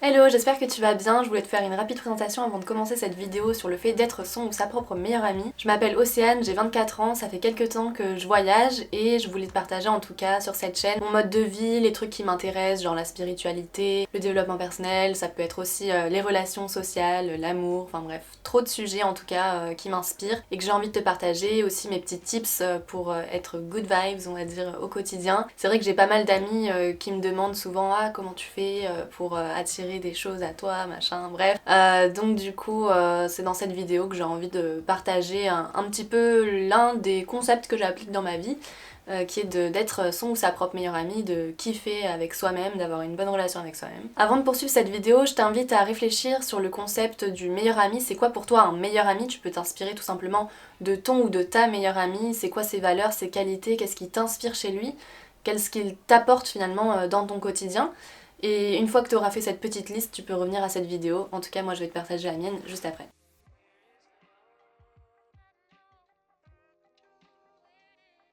Hello, j'espère que tu vas bien. Je voulais te faire une rapide présentation avant de commencer cette vidéo sur le fait d'être son ou sa propre meilleure amie. Je m'appelle Océane, j'ai 24 ans, ça fait quelques temps que je voyage et je voulais te partager en tout cas sur cette chaîne mon mode de vie, les trucs qui m'intéressent, genre la spiritualité, le développement personnel, ça peut être aussi les relations sociales, l'amour, enfin bref, trop de sujets en tout cas qui m'inspirent et que j'ai envie de te partager, aussi mes petits tips pour être good vibes on va dire au quotidien. C'est vrai que j'ai pas mal d'amis qui me demandent souvent comment tu fais pour attirer des choses à toi, machin, bref. Donc du coup, c'est dans cette vidéo que j'ai envie de partager un petit peu l'un des concepts que j'applique dans ma vie, qui est d'être son ou sa propre meilleure amie, de kiffer avec soi-même, d'avoir une bonne relation avec soi-même. Avant de poursuivre cette vidéo, je t'invite à réfléchir sur le concept du meilleur ami. C'est quoi pour toi un meilleur ami? Tu peux t'inspirer tout simplement de ton ou de ta meilleure amie. C'est quoi ses valeurs, ses qualités, qu'est-ce qui t'inspire chez lui? Qu'est-ce qu'il t'apporte finalement dans ton quotidien? Et une fois que tu auras fait cette petite liste, tu peux revenir à cette vidéo. En tout cas, moi je vais te partager la mienne juste après.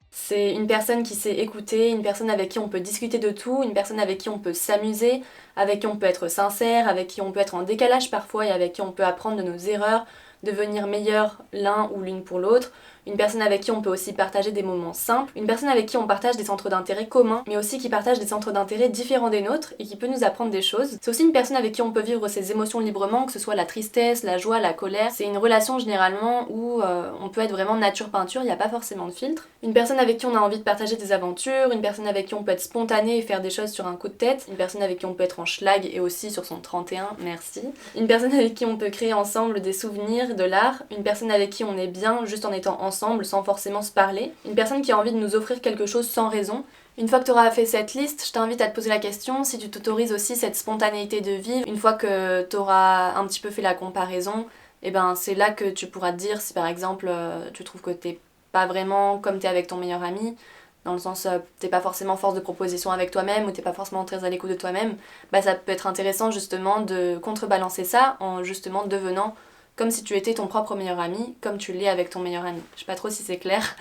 C'est une personne qui sait écouter, une personne avec qui on peut discuter de tout, une personne avec qui on peut s'amuser, avec qui on peut être sincère, avec qui on peut être en décalage parfois et avec qui on peut apprendre de nos erreurs, devenir meilleur l'un ou l'une pour l'autre. Une personne avec qui on peut aussi partager des moments simples, une personne avec qui on partage des centres d'intérêt communs, mais aussi qui partage des centres d'intérêt différents des nôtres et qui peut nous apprendre des choses. C'est aussi une personne avec qui on peut vivre ses émotions librement, que ce soit la tristesse, la joie, la colère. C'est une relation généralement où on peut être vraiment nature peinture, il n'y a pas forcément de filtre. Une personne avec qui on a envie de partager des aventures, une personne avec qui on peut être spontané et faire des choses sur un coup de tête, une personne avec qui on peut être en schlag et aussi sur son 31, merci. Une personne avec qui on peut créer ensemble des souvenirs, de l'art, une personne avec qui on est bien juste en étant ensemble sans forcément se parler, une personne qui a envie de nous offrir quelque chose sans raison. Une fois que tu auras fait cette liste, je t'invite à te poser la question si tu t'autorises aussi cette spontanéité de vivre. Une fois que tu auras un petit peu fait la comparaison, et ben c'est là que tu pourras te dire si par exemple tu trouves que t'es pas vraiment comme t'es avec ton meilleur ami, dans le sens t'es pas forcément force de proposition avec toi-même ou t'es pas forcément très à l'écoute de toi-même, bah ça peut être intéressant justement de contrebalancer ça en justement devenant comme si tu étais ton propre meilleur ami, comme tu l'es avec ton meilleur ami. Je sais pas trop si c'est clair,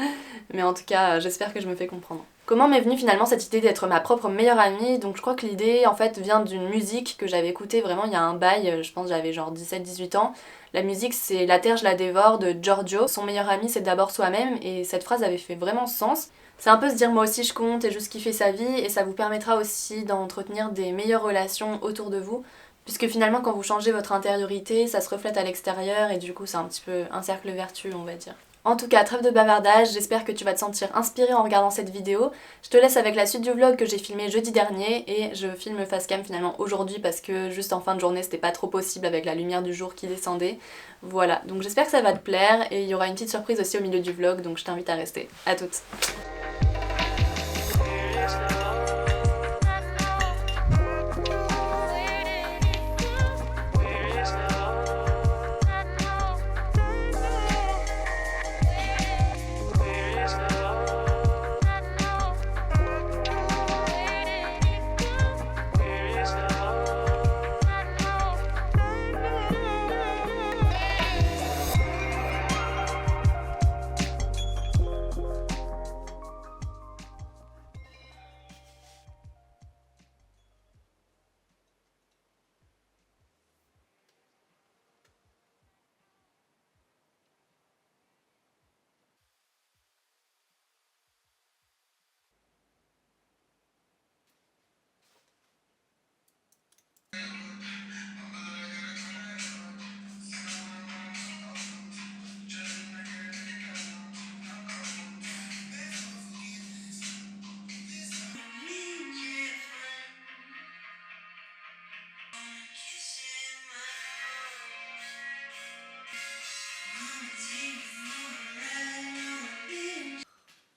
mais en tout cas j'espère que je me fais comprendre. Comment m'est venue finalement cette idée d'être ma propre meilleure amie? Donc je crois que l'idée en fait vient d'une musique que j'avais écoutée vraiment il y a un bail, je pense que j'avais genre 17-18 ans. La musique c'est La Terre je la dévore de Giorgio. Son meilleur ami c'est d'abord soi-même et cette phrase avait fait vraiment sens. C'est un peu se dire moi aussi je compte et juste kiffer sa vie et ça vous permettra aussi d'entretenir des meilleures relations autour de vous. Puisque finalement quand vous changez votre intériorité, ça se reflète à l'extérieur et du coup c'est un petit peu un cercle vertueux on va dire. En tout cas, trêve de bavardage, j'espère que tu vas te sentir inspiré en regardant cette vidéo. Je te laisse avec la suite du vlog que j'ai filmé jeudi dernier et je filme face cam finalement aujourd'hui parce que juste en fin de journée c'était pas trop possible avec la lumière du jour qui descendait. Voilà, donc j'espère que ça va te plaire et il y aura une petite surprise aussi au milieu du vlog donc je t'invite à rester. À toutes.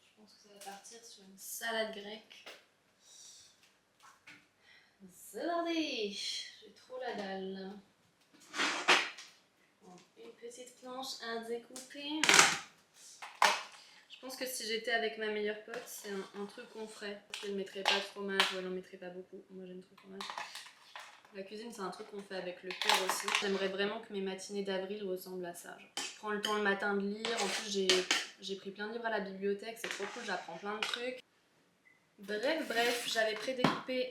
Je pense que ça va partir sur une salade grecque. C'est parti! J'ai trop la dalle. Bon, une petite planche à découper. Je pense que si j'étais avec ma meilleure pote, c'est un truc qu'on ferait. Je ne mettrais pas de fromage, ou elle n'en mettrait pas beaucoup. Moi j'aime trop le fromage. La cuisine c'est un truc qu'on fait avec le cœur aussi. J'aimerais vraiment que mes matinées d'avril ressemblent à ça. Genre, je prends le temps le matin de lire, en plus j'ai pris plein de livres à la bibliothèque, c'est trop cool, j'apprends plein de trucs. Bref, j'avais prédécoupé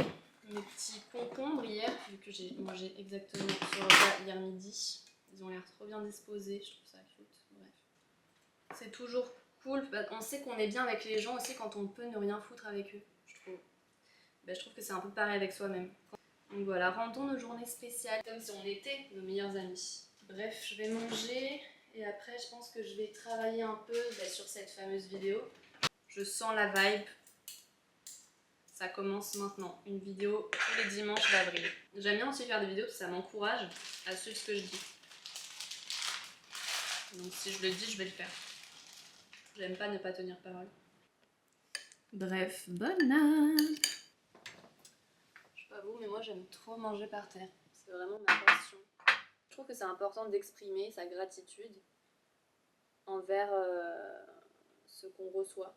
mes petits concombres hier, vu que j'ai mangé exactement ce repas hier midi. Ils ont l'air trop bien disposés, je trouve ça cute. Bref. C'est toujours cool, on sait qu'on est bien avec les gens aussi quand on peut ne rien foutre avec eux, je trouve. Je trouve que c'est un peu pareil avec soi-même. Donc voilà, rendons nos journées spéciales comme si on était nos meilleurs amis. Bref, je vais manger et après je pense que je vais travailler un peu sur cette fameuse vidéo. Je sens la vibe. Ça commence maintenant, une vidéo tous les dimanches d'avril. J'aime bien aussi faire des vidéos parce que ça m'encourage à suivre ce que je dis. Donc si je le dis, je vais le faire. J'aime pas ne pas tenir parole. Bref, bonne nuit. Je sais pas vous, mais moi j'aime trop manger par terre. C'est vraiment ma passion. Je trouve que c'est important d'exprimer sa gratitude envers ce qu'on reçoit.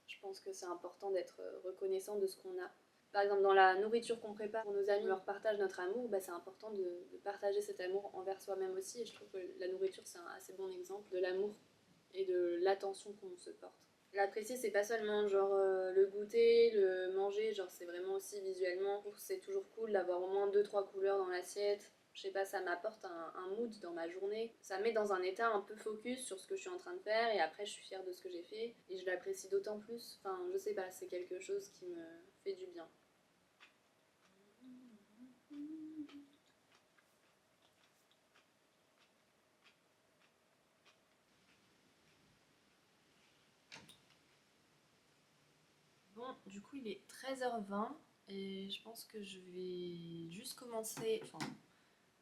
Je pense que c'est important d'être reconnaissant de ce qu'on a. Par exemple, dans la nourriture qu'on prépare pour nos amis, on leur partage notre amour, c'est important de partager cet amour envers soi-même aussi. Et je trouve que la nourriture, c'est un assez bon exemple de l'amour et de l'attention qu'on se porte. L'apprécier, c'est pas seulement genre le goûter, le manger, genre c'est vraiment aussi visuellement. Je trouve que c'est toujours cool d'avoir au moins 2-3 couleurs dans l'assiette. Je sais pas, ça m'apporte un mood dans ma journée. Ça me met dans un état un peu focus sur ce que je suis en train de faire et après je suis fière de ce que j'ai fait et je l'apprécie d'autant plus. Enfin, je sais pas, c'est quelque chose qui me fait du bien. Bon, du coup il est 13h20 et je pense que je vais juste commencer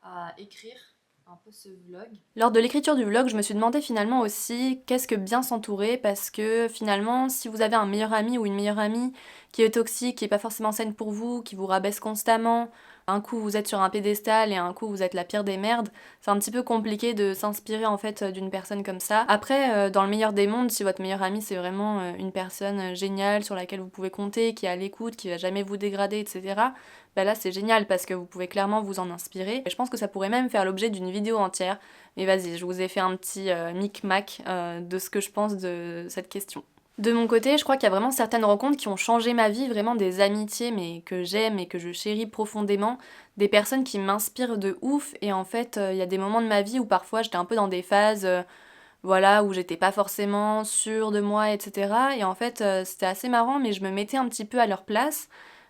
à écrire un peu ce vlog. Lors de l'écriture du vlog, je me suis demandé finalement aussi qu'est-ce que bien s'entourer, parce que finalement si vous avez un meilleur ami ou une meilleure amie qui est toxique, qui est pas forcément saine pour vous, qui vous rabaisse constamment, un coup vous êtes sur un pédestal et un coup vous êtes la pire des merdes, c'est un petit peu compliqué de s'inspirer en fait d'une personne comme ça. Après, dans le meilleur des mondes, si votre meilleur ami c'est vraiment une personne géniale sur laquelle vous pouvez compter, qui est à l'écoute, qui va jamais vous dégrader, etc., là c'est génial parce que vous pouvez clairement vous en inspirer. Et je pense que ça pourrait même faire l'objet d'une vidéo entière. Mais vas-y, je vous ai fait un petit micmac de ce que je pense de cette question. De mon côté, je crois qu'il y a vraiment certaines rencontres qui ont changé ma vie, vraiment des amitiés mais que j'aime et que je chéris profondément, des personnes qui m'inspirent de ouf. Et en fait, il y a des moments de ma vie où parfois j'étais un peu dans des phases voilà, où j'étais pas forcément sûre de moi, etc. Et en fait, c'était assez marrant, mais je me mettais un petit peu à leur place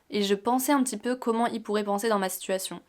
et je pensais un petit peu comment ils pourraient penser dans ma situation.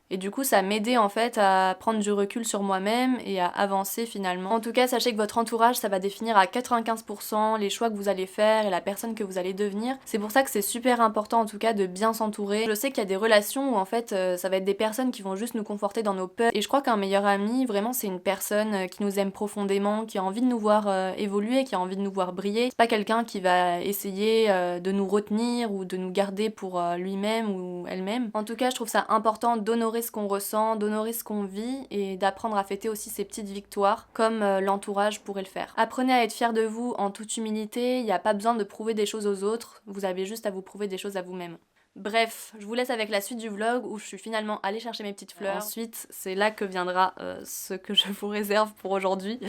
Et du coup, ça m'aidait en fait à prendre du recul sur moi-même et à avancer finalement. En tout cas, sachez que votre entourage, ça va définir à 95% les choix que vous allez faire et la personne que vous allez devenir. C'est pour ça que c'est super important en tout cas de bien s'entourer. Je sais qu'il y a des relations où en fait, ça va être des personnes qui vont juste nous conforter dans nos peurs. Et je crois qu'un meilleur ami, vraiment, c'est une personne qui nous aime profondément, qui a envie de nous voir évoluer, qui a envie de nous voir briller. C'est pas quelqu'un qui va essayer de nous retenir ou de nous garder pour lui-même ou elle-même. En tout cas, je trouve ça important d'honorer ce qu'on ressent, d'honorer ce qu'on vit et d'apprendre à fêter aussi ses petites victoires comme l'entourage pourrait le faire. Apprenez à être fier de vous en toute humilité, il n'y a pas besoin de prouver des choses aux autres, vous avez juste à vous prouver des choses à vous-même. Bref, je vous laisse avec la suite du vlog où je suis finalement allée chercher mes petites fleurs. Ensuite, c'est là que viendra ce que je vous réserve pour aujourd'hui.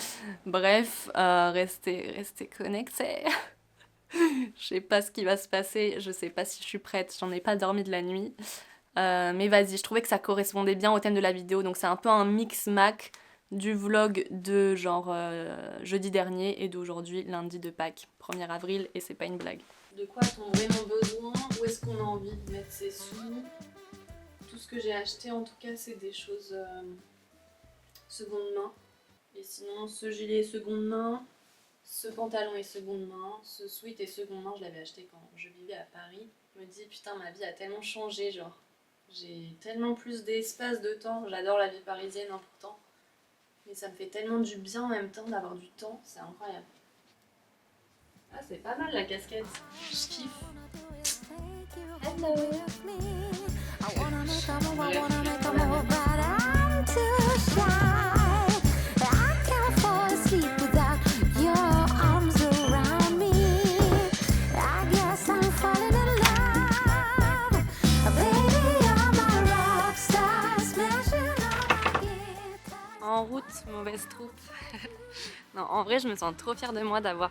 Bref, restez connectés. Je sais pas ce qui va se passer, je sais pas si je suis prête, j'en ai pas dormi de la nuit. Mais vas-y, je trouvais que ça correspondait bien au thème de la vidéo, donc c'est un peu un mix-mac du vlog de genre jeudi dernier et d'aujourd'hui, lundi de Pâques, 1er avril, et c'est pas une blague. De quoi a-t-on vraiment besoin? Où est-ce qu'on a envie de mettre ses sous? Tout ce que j'ai acheté en tout cas c'est des choses seconde main. Et sinon ce gilet est seconde main, ce pantalon est seconde main, ce sweat est seconde main, je l'avais acheté quand je vivais à Paris. Je me dis putain ma vie a tellement changé, genre j'ai tellement plus d'espace, de temps, j'adore la vie parisienne hein, pourtant. Mais ça me fait tellement du bien en même temps d'avoir du temps, c'est incroyable. Ah c'est pas mal la casquette, je kiffe. Hello. En route, mauvaise troupe. Non, en vrai, je me sens trop fière de moi d'avoir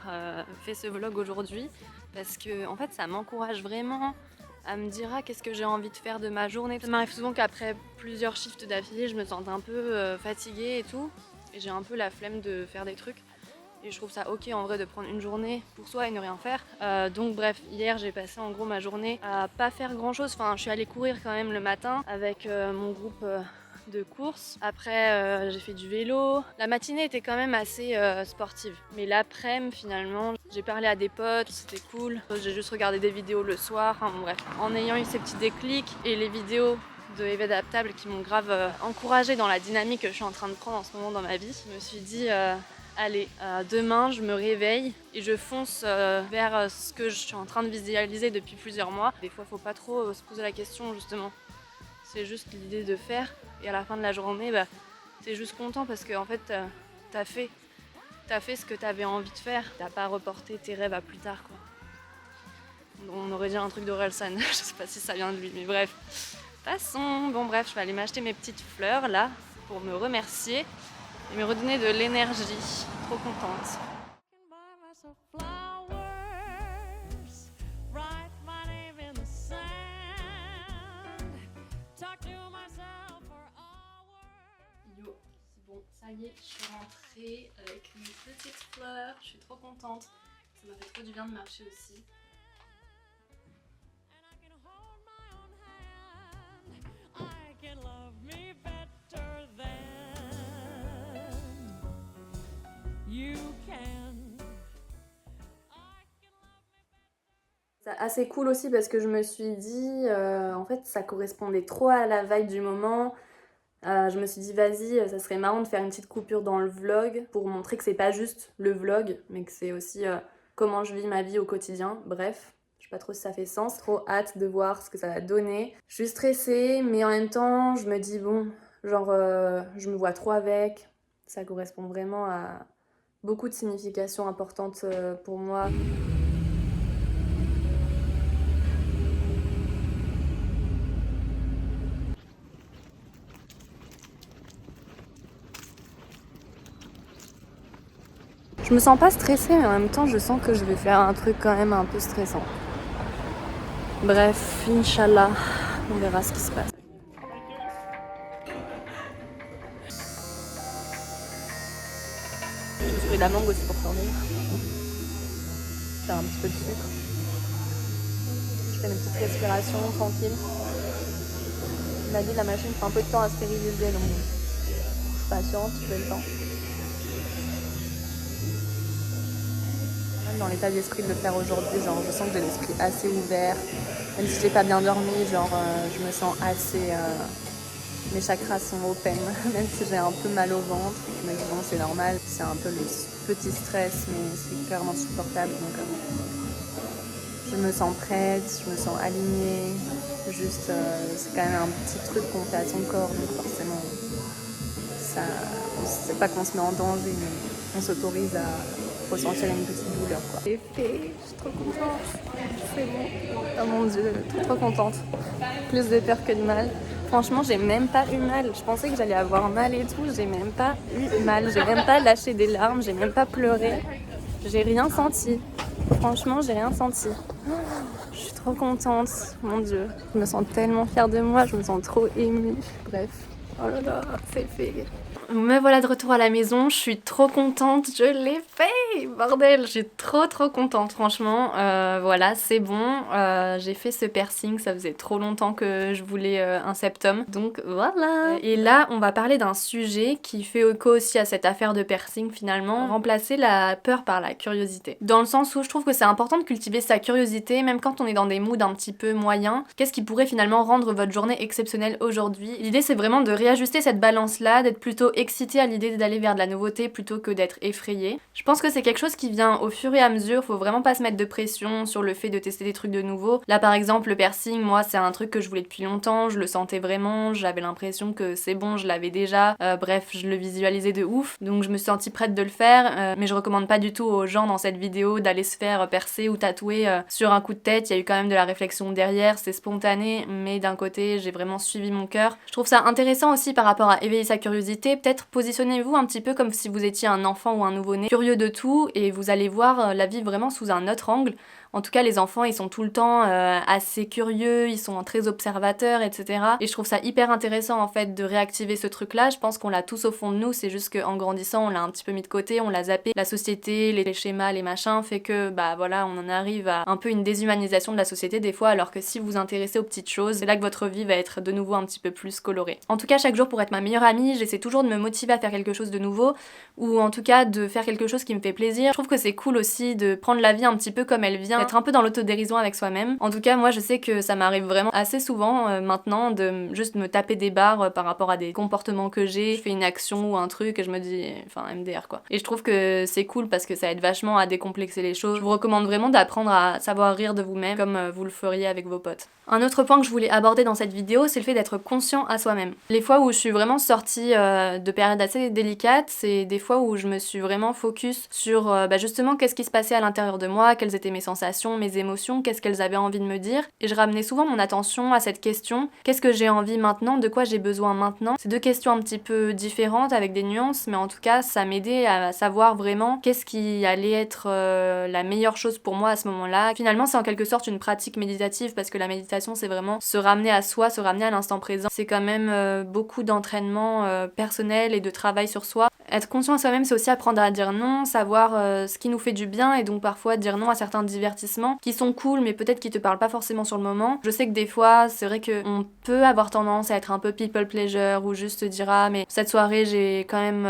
fait ce vlog aujourd'hui parce que en fait, ça m'encourage vraiment à me dire qu'est-ce que j'ai envie de faire de ma journée. Ça m'arrive souvent qu'après plusieurs shifts d'affilée, je me sente un peu fatiguée et tout, et j'ai un peu la flemme de faire des trucs. Et je trouve ça ok en vrai de prendre une journée pour soi et ne rien faire. Donc bref, hier j'ai passé en gros ma journée à pas faire grand chose. Enfin, je suis allée courir quand même le matin avec mon groupe de course. Après j'ai fait du vélo. La matinée était quand même assez sportive. Mais l'après-midi finalement, j'ai parlé à des potes, c'était cool. J'ai juste regardé des vidéos le soir. Enfin bon, bref, en ayant eu ces petits déclics et les vidéos de Eve Adaptable qui m'ont grave encouragée dans la dynamique que je suis en train de prendre en ce moment dans ma vie, je me suis dit allez, demain je me réveille et je fonce vers ce que je suis en train de visualiser depuis plusieurs mois. Des fois, faut pas trop se poser la question justement. C'est juste l'idée de faire et à la fin de la journée, t'es juste content parce que en fait, t'as fait ce que t'avais envie de faire. T'as pas reporté tes rêves à plus tard, quoi. On aurait dit un truc d'Orelsan, je sais pas si ça vient de lui, mais bref. Passons. Bon bref, je vais aller m'acheter mes petites fleurs là pour me remercier et me redonner de l'énergie. Trop contente. Yo, c'est bon, ça y est, je suis rentrée avec mes petites fleurs. Je suis trop contente. Ça m'a fait trop du bien de marcher aussi. C'est assez cool aussi parce que je me suis dit, en fait ça correspondait trop à la vibe du moment. Je me suis dit vas-y, ça serait marrant de faire une petite coupure dans le vlog pour montrer que c'est pas juste le vlog, mais que c'est aussi comment je vis ma vie au quotidien. Bref, je sais pas trop si ça fait sens. Trop hâte de voir ce que ça va donner. Je suis stressée, mais en même temps, je me dis bon, genre je me vois trop avec. Ça correspond vraiment à beaucoup de significations importantes pour moi. Je me sens pas stressée, mais en même temps, je sens que je vais faire un truc quand même un peu stressant. Bref, Inch'Allah, on verra ce qui se passe. J'ai pris de la mangue aussi pour tourner. Faire un petit peu de sucre. Je fais mes petites respirations tranquilles. Il m'a dit la machine prend un peu de temps à stériliser, donc je suis patiente, je fais le temps. Dans l'état d'esprit de le faire aujourd'hui, genre je sens que j'ai l'esprit assez ouvert, même si j'ai pas bien dormi, genre je me sens assez, mes chakras sont open, même si j'ai un peu mal au ventre, je me dis bon c'est normal, c'est un peu le petit stress mais c'est clairement supportable, donc je me sens prête, je me sens alignée, juste c'est quand même un petit truc qu'on fait à son corps, donc forcément ça, c'est pas qu'on se met en danger, mais on s'autorise à ressentir une petite douleur, quoi. C'est fait, je suis trop contente, c'est bon. Oh mon dieu, trop contente. Plus de peur que de mal. Franchement, j'ai même pas eu mal. Je pensais que j'allais avoir mal et tout, j'ai même pas eu mal. J'ai même pas lâché des larmes, j'ai même pas pleuré. J'ai rien senti. Franchement, j'ai rien senti. Je suis trop contente, mon dieu. Je me sens tellement fière de moi, je me sens trop émue. Bref, oh là là, c'est fait. Me voilà de retour à la maison, je suis trop contente, je l'ai fait, bordel, je suis trop contente franchement, voilà c'est bon, j'ai fait ce piercing, ça faisait trop longtemps que je voulais un septum, donc voilà. Et là on va parler d'un sujet qui fait écho aussi à cette affaire de piercing finalement, remplacer la peur par la curiosité. Dans le sens où je trouve que c'est important de cultiver sa curiosité, même quand on est dans des moods un petit peu moyens, qu'est-ce qui pourrait finalement rendre votre journée exceptionnelle aujourd'hui. L'idée c'est vraiment de réajuster cette balance là, d'être plutôt excitée à l'idée d'aller vers de la nouveauté plutôt que d'être effrayée. Je pense que c'est quelque chose qui vient au fur et à mesure, faut vraiment pas se mettre de pression sur le fait de tester des trucs de nouveau. Là par exemple le piercing, moi c'est un truc que je voulais depuis longtemps, je le sentais vraiment, j'avais l'impression que c'est bon, je l'avais déjà, bref je le visualisais de ouf, donc je me suis sentie prête de le faire, mais je recommande pas du tout aux gens dans cette vidéo d'aller se faire percer ou tatouer sur un coup de tête, il y a eu quand même de la réflexion derrière, c'est spontané, mais d'un côté j'ai vraiment suivi mon cœur. Je trouve ça intéressant aussi par rapport à éveiller sa curiosité, peut-être positionnez-vous un petit peu comme si vous étiez un enfant ou un nouveau-né, curieux de tout, et vous allez voir la vie vraiment sous un autre angle. En tout cas les enfants ils sont tout le temps assez curieux, ils sont très observateurs, etc. Et je trouve ça hyper intéressant en fait de réactiver ce truc là. Je pense qu'on l'a tous au fond de nous, c'est juste qu'en grandissant on l'a un petit peu mis de côté, on l'a zappé. La société, les schémas, les machins fait que bah voilà on en arrive à un peu une déshumanisation de la société des fois, alors que si vous vous intéressez aux petites choses, c'est là que votre vie va être de nouveau un petit peu plus colorée. En tout cas chaque jour pour être ma meilleure amie, j'essaie toujours de me motiver à faire quelque chose de nouveau, ou en tout cas de faire quelque chose qui me fait plaisir. Je trouve que c'est cool aussi de prendre la vie un petit peu comme elle vient, être un peu dans l'autodérision avec soi-même. En tout cas moi je sais que ça m'arrive vraiment assez souvent maintenant de juste me taper des barres par rapport à des comportements que j'ai. Je fais une action ou un truc et je me dis, enfin MDR quoi. Et je trouve que c'est cool parce que ça aide vachement à décomplexer les choses. Je vous recommande vraiment d'apprendre à savoir rire de vous-même comme vous le feriez avec vos potes. Un autre point que je voulais aborder dans cette vidéo, c'est le fait d'être conscient à soi-même. Les fois où je suis vraiment sortie de périodes assez délicates, c'est des fois où je me suis vraiment focus sur justement qu'est-ce qui se passait à l'intérieur de moi, quelles étaient mes sensations, mes émotions, qu'est-ce qu'elles avaient envie de me dire. Et je ramenais souvent mon attention à cette question, qu'est-ce que j'ai envie maintenant, de quoi j'ai besoin maintenant. C'est deux questions un petit peu différentes avec des nuances, mais en tout cas ça m'aidait à savoir vraiment qu'est-ce qui allait être la meilleure chose pour moi à ce moment-là. Finalement c'est en quelque sorte une pratique méditative parce que la méditation c'est vraiment se ramener à soi, se ramener à l'instant présent. C'est quand même beaucoup d'entraînement personnel et de travail sur soi. Être conscient à soi-même, c'est aussi apprendre à dire non, savoir ce qui nous fait du bien et donc parfois dire non à certains divertissements qui sont cool mais peut-être qui te parlent pas forcément sur le moment. Je sais que des fois, c'est vrai qu'on peut avoir tendance à être un peu people pleasure ou juste se dire ah mais cette soirée j'ai quand même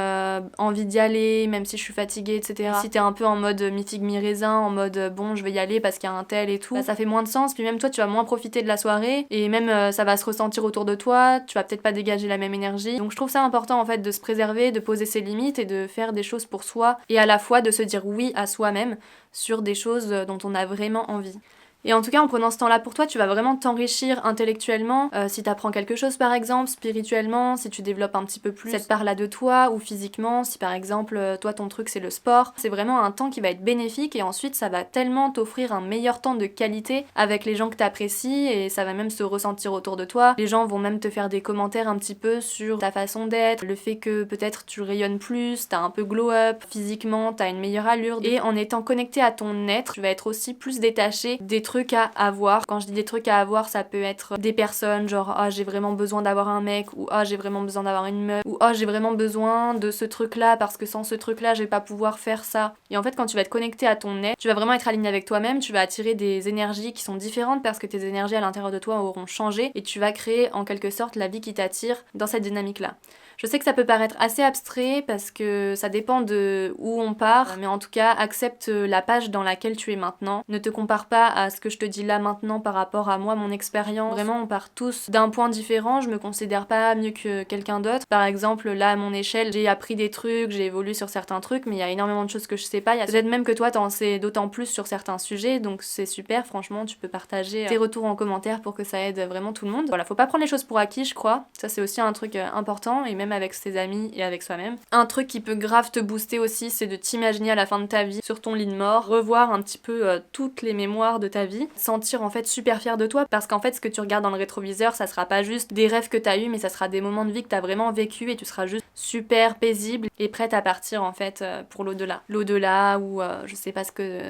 envie d'y aller même si je suis fatiguée, etc. Si t'es un peu en mode mi-figue mi-raisin, en mode bon je vais y aller parce qu'il y a un tel et tout, bah, ça fait moins de sens, puis même toi tu vas moins profiter de la soirée et même ça va se ressentir autour de toi, tu vas peut-être pas dégager la même énergie. Donc je trouve ça important en fait de se préserver, de poser ses limites et de faire des choses pour soi et à la fois de se dire oui à soi-même sur des choses dont on a vraiment envie. Et en tout cas, en prenant ce temps-là pour toi, tu vas vraiment t'enrichir intellectuellement, si t'apprends quelque chose par exemple, spirituellement, si tu développes un petit peu plus cette part-là de toi, ou physiquement, si par exemple, toi ton truc c'est le sport. C'est vraiment un temps qui va être bénéfique et ensuite ça va tellement t'offrir un meilleur temps de qualité avec les gens que t'apprécies et ça va même se ressentir autour de toi. Les gens vont même te faire des commentaires un petit peu sur ta façon d'être, le fait que peut-être tu rayonnes plus, t'as un peu glow up, physiquement t'as une meilleure allure et en étant connecté à ton être, tu vas être aussi plus détaché des trucs à avoir. Quand je dis des trucs à avoir, ça peut être des personnes genre oh j'ai vraiment besoin d'avoir un mec ou oh j'ai vraiment besoin d'avoir une meuf ou oh j'ai vraiment besoin de ce truc là parce que sans ce truc là je vais pas pouvoir faire ça. Et en fait quand tu vas être connecté à ton être, tu vas vraiment être aligné avec toi-même, tu vas attirer des énergies qui sont différentes parce que tes énergies à l'intérieur de toi auront changé et tu vas créer en quelque sorte la vie qui t'attire dans cette dynamique là. Je sais que ça peut paraître assez abstrait parce que ça dépend de où on part, mais en tout cas, accepte la page dans laquelle tu es maintenant. Ne te compare pas à ce que je te dis là maintenant par rapport à moi, mon expérience. Vraiment, on part tous d'un point différent, je me considère pas mieux que quelqu'un d'autre. Par exemple, là, à mon échelle, j'ai appris des trucs, j'ai évolué sur certains trucs, mais il y a énormément de choses que je sais pas. Il y a peut-être même que toi, t'en sais d'autant plus sur certains sujets, donc c'est super, franchement, tu peux partager tes retours en commentaire pour que ça aide vraiment tout le monde. Voilà, faut pas prendre les choses pour acquis, je crois. Ça, c'est aussi un truc important, et même avec ses amis et avec soi-même. Un truc qui peut grave te booster aussi, c'est de t'imaginer à la fin de ta vie sur ton lit de mort, revoir un petit peu toutes les mémoires de ta vie, sentir en fait super fier de toi parce qu'en fait ce que tu regardes dans le rétroviseur, ça sera pas juste des rêves que t'as eu, mais ça sera des moments de vie que t'as vraiment vécu et tu seras juste super paisible et prête à partir en fait pour l'au-delà. L'au-delà ou je sais pas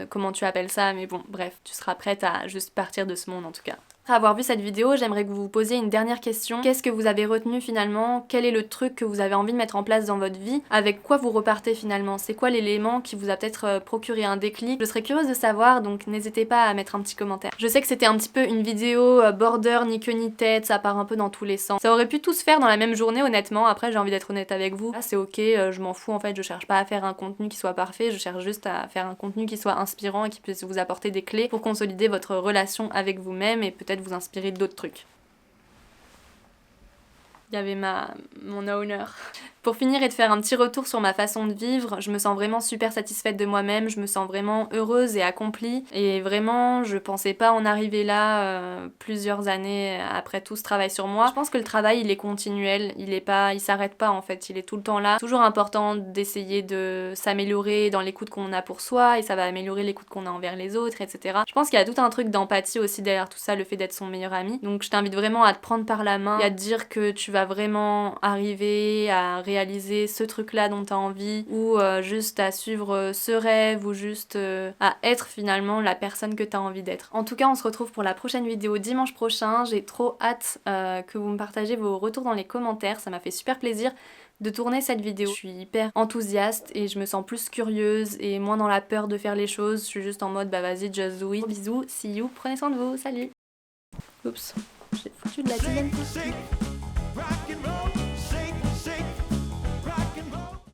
comment tu appelles ça, mais bon bref, tu seras prête à juste partir de ce monde en tout cas. Après avoir vu cette vidéo, j'aimerais que vous vous posiez une dernière question. Qu'est-ce que vous avez retenu finalement? Quel est le truc que vous avez envie de mettre en place dans votre vie? Avec quoi vous repartez finalement? C'est quoi l'élément qui vous a peut-être procuré un déclic? Je serais curieuse de savoir, donc n'hésitez pas à mettre un petit commentaire. Je sais que c'était un petit peu une vidéo border, ni queue ni tête, ça part un peu dans tous les sens. Ça aurait pu tout se faire dans la même journée honnêtement, après j'ai envie d'être honnête avec vous. Là c'est ok, je m'en fous en fait, je cherche pas à faire un contenu qui soit parfait, je cherche juste à faire un contenu qui soit inspirant et qui puisse vous apporter des clés pour consolider votre relation avec vous-même et peut-être vous inspirer d'autres trucs. Il y avait mon owner. Pour finir et de faire un petit retour sur ma façon de vivre, je me sens vraiment super satisfaite de moi-même, je me sens vraiment heureuse et accomplie et vraiment je pensais pas en arriver là plusieurs années après tout ce travail sur moi. Je pense que le travail il est continuel, il s'arrête pas en fait, il est tout le temps là. Toujours important d'essayer de s'améliorer dans l'écoute qu'on a pour soi et ça va améliorer l'écoute qu'on a envers les autres, etc. Je pense qu'il y a tout un truc d'empathie aussi derrière tout ça, le fait d'être son meilleur ami. Donc je t'invite vraiment à te prendre par la main et à te dire que tu vas vas vraiment arriver à réaliser ce truc-là dont tu as envie, ou juste à suivre ce rêve, ou juste à être finalement la personne que tu as envie d'être. En tout cas, on se retrouve pour la prochaine vidéo dimanche prochain. J'ai trop hâte que vous me partagez vos retours dans les commentaires, ça m'a fait super plaisir de tourner cette vidéo. Je suis hyper enthousiaste et je me sens plus curieuse et moins dans la peur de faire les choses. Je suis juste en mode bah vas-y, just do it. Bisous, see you, prenez soin de vous, salut. Oups, j'ai foutu de la dizaine.